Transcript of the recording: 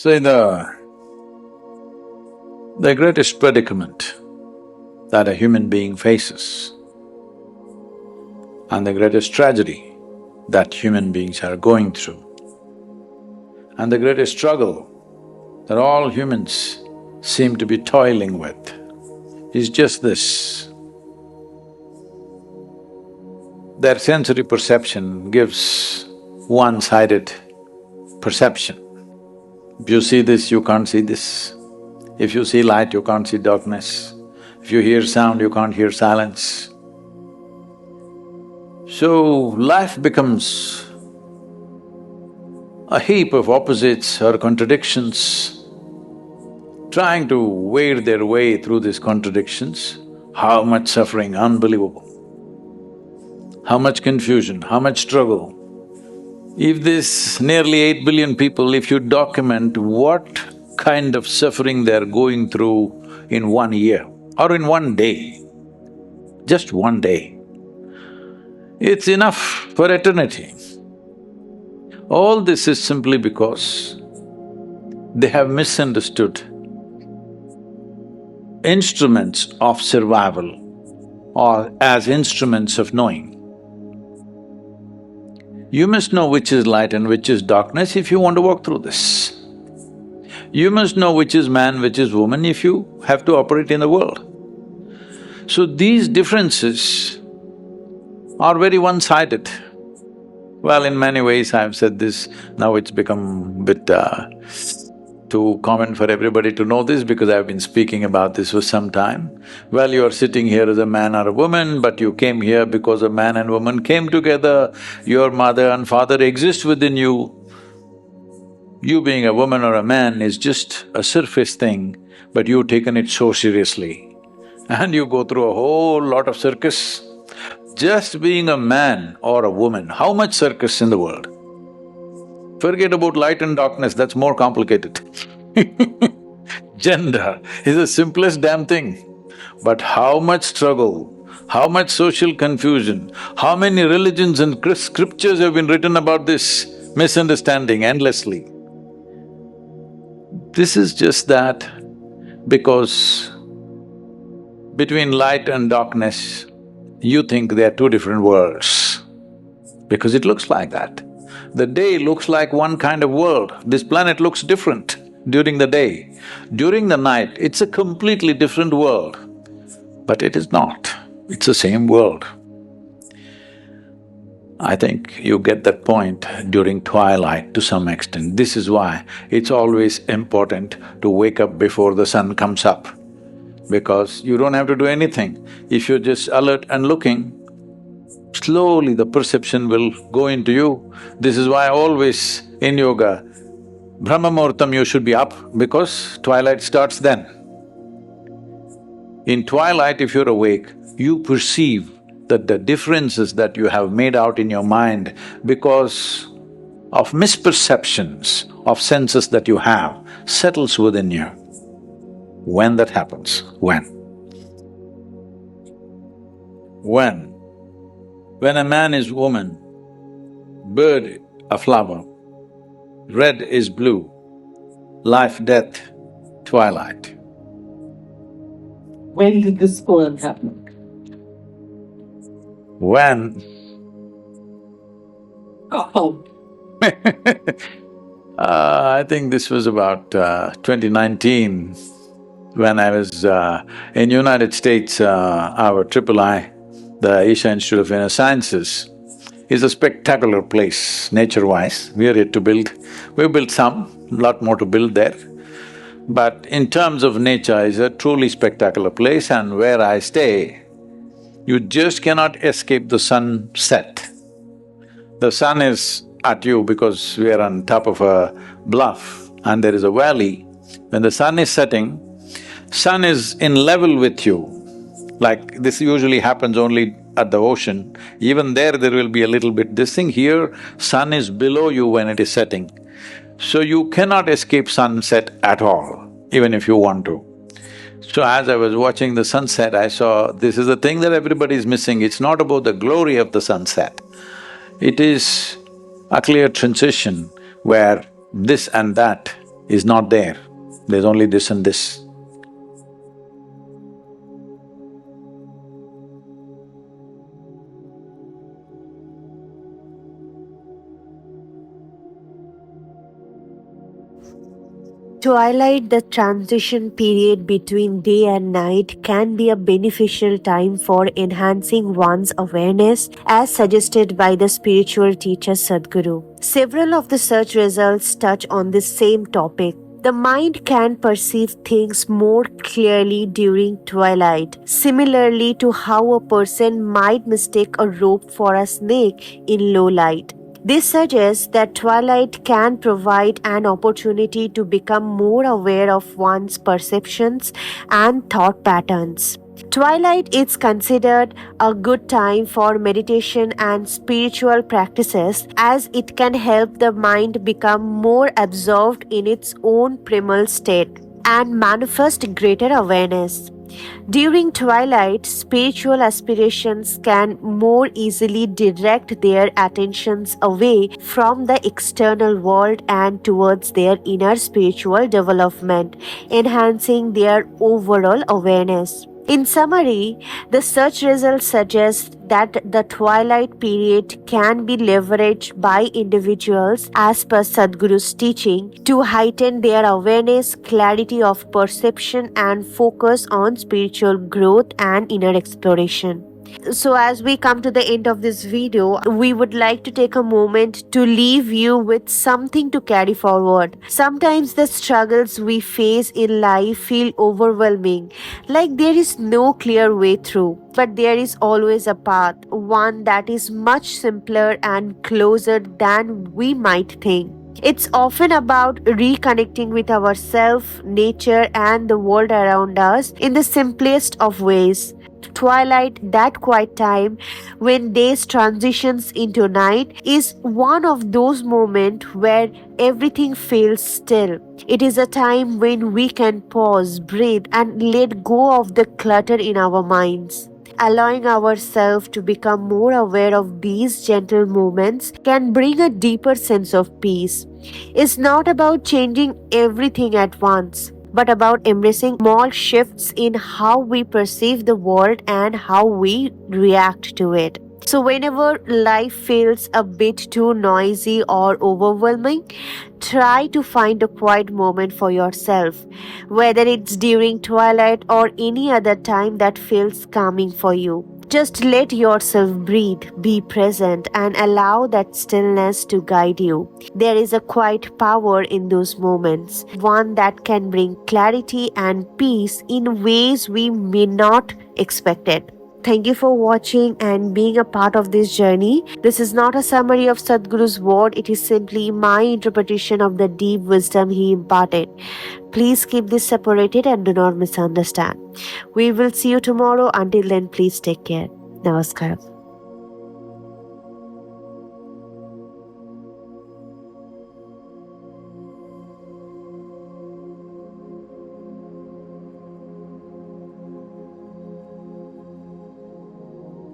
See, the greatest predicament that a human being faces and the greatest tragedy that human beings are going through and the greatest struggle that all humans seem to be toiling with is just this. Their sensory perception gives one-sided perception. If you see this, you can't see this. If you see light, you can't see darkness. If you hear sound, you can't hear silence. So, life becomes a heap of opposites or contradictions. Trying to wade their way through these contradictions, how much suffering, unbelievable. How much confusion, how much struggle. If this nearly 8 billion people, if you document what kind of suffering they're going through in 1 year or in 1 day, just 1 day, it's enough for eternity. All this is simply because they have misunderstood instruments of survival or as instruments of knowing. You must know which is light and which is darkness if you want to walk through this. You must know which is man, which is woman if you have to operate in the world. So these differences are very one-sided. Well, in many ways I've said this, now it's become a bit too common for everybody to know this because I've been speaking about this for some time. Well, you're sitting here as a man or a woman, but you came here because a man and woman came together, your mother and father exist within you. You being a woman or a man is just a surface thing, but you've taken it so seriously. And you go through a whole lot of circus. Just being a man or a woman, how much circus in the world? Forget about light and darkness, that's more complicated. Gender is the simplest damn thing. But how much struggle, how much social confusion, how many religions and scriptures have been written about this misunderstanding endlessly. This is just that because between light and darkness, you think they are two different worlds, because it looks like that. The day looks like one kind of world, this planet looks different during the day. During the night, it's a completely different world, but it is not, it's the same world. I think you get that point during twilight to some extent. This is why it's always important to wake up before the sun comes up, because you don't have to do anything. If you're just alert and looking, slowly the perception will go into you. This is why always in yoga, Brahma Muhurtam you should be up because twilight starts then. In twilight, if you're awake, you perceive that the differences that you have made out in your mind because of misperceptions of senses that you have settles within you. When that happens? When? When a man is woman, bird a flower, red is blue, life, death, twilight. When did this poem happen? When? Oh. I think this was about 2019 when I was in United States, our III, the Asia Institute of Inner Sciences, is a spectacular place nature-wise. We are yet to build. We've built some, lot more to build there. But in terms of nature, it's a truly spectacular place, and where I stay, you just cannot escape the sunset. The sun is at you because we are on top of a bluff and there is a valley. When the sun is setting, sun is in level with you. Like this usually happens only at the ocean. Even there will be a little bit this thing. Here, sun is below you when it is setting. So you cannot escape sunset at all, even if you want to. So as I was watching the sunset, I saw this is the thing that everybody is missing. It's not about the glory of the sunset. It is a clear transition where this and that is not there. There's only this and this. Twilight, the transition period between day and night, can be a beneficial time for enhancing one's awareness, as suggested by the spiritual teacher Sadhguru. Several of the search results touch on the same topic. The mind can perceive things more clearly during twilight, similarly to how a person might mistake a rope for a snake in low light. This suggests that twilight can provide an opportunity to become more aware of one's perceptions and thought patterns. Twilight is considered a good time for meditation and spiritual practices, as it can help the mind become more absorbed in its own primal state and manifest greater awareness. During twilight, spiritual aspirations can more easily direct their attentions away from the external world and towards their inner spiritual development, enhancing their overall awareness. In summary, the search results suggest that the twilight period can be leveraged by individuals, as per Sadhguru's teaching, to heighten their awareness, clarity of perception, and focus on spiritual growth and inner exploration. So as we come to the end of this video, we would like to take a moment to leave you with something to carry forward. Sometimes the struggles we face in life feel overwhelming, like there is no clear way through. But there is always a path, one that is much simpler and closer than we might think. It's often about reconnecting with ourselves, nature, and the world around us in the simplest of ways. Twilight, that quiet time when days transitions into night, is one of those moments where everything feels still. It is a time when we can pause, breathe, and let go of the clutter in our minds. Allowing ourselves to become more aware of these gentle moments can bring a deeper sense of peace. It's not about changing everything at once, but about embracing small shifts in how we perceive the world and how we react to it. So, whenever life feels a bit too noisy or overwhelming, try to find a quiet moment for yourself, whether it's during twilight or any other time that feels calming for you. Just let yourself breathe, be present, and allow that stillness to guide you. There is a quiet power in those moments, one that can bring clarity and peace in ways we may not expect it. Thank you for watching and being a part of this journey. This is not a summary of Sadhguru's word, it is simply my interpretation of the deep wisdom he imparted. Please keep this separated and do not misunderstand. We will see you tomorrow. Until then, please take care. Namaskaram.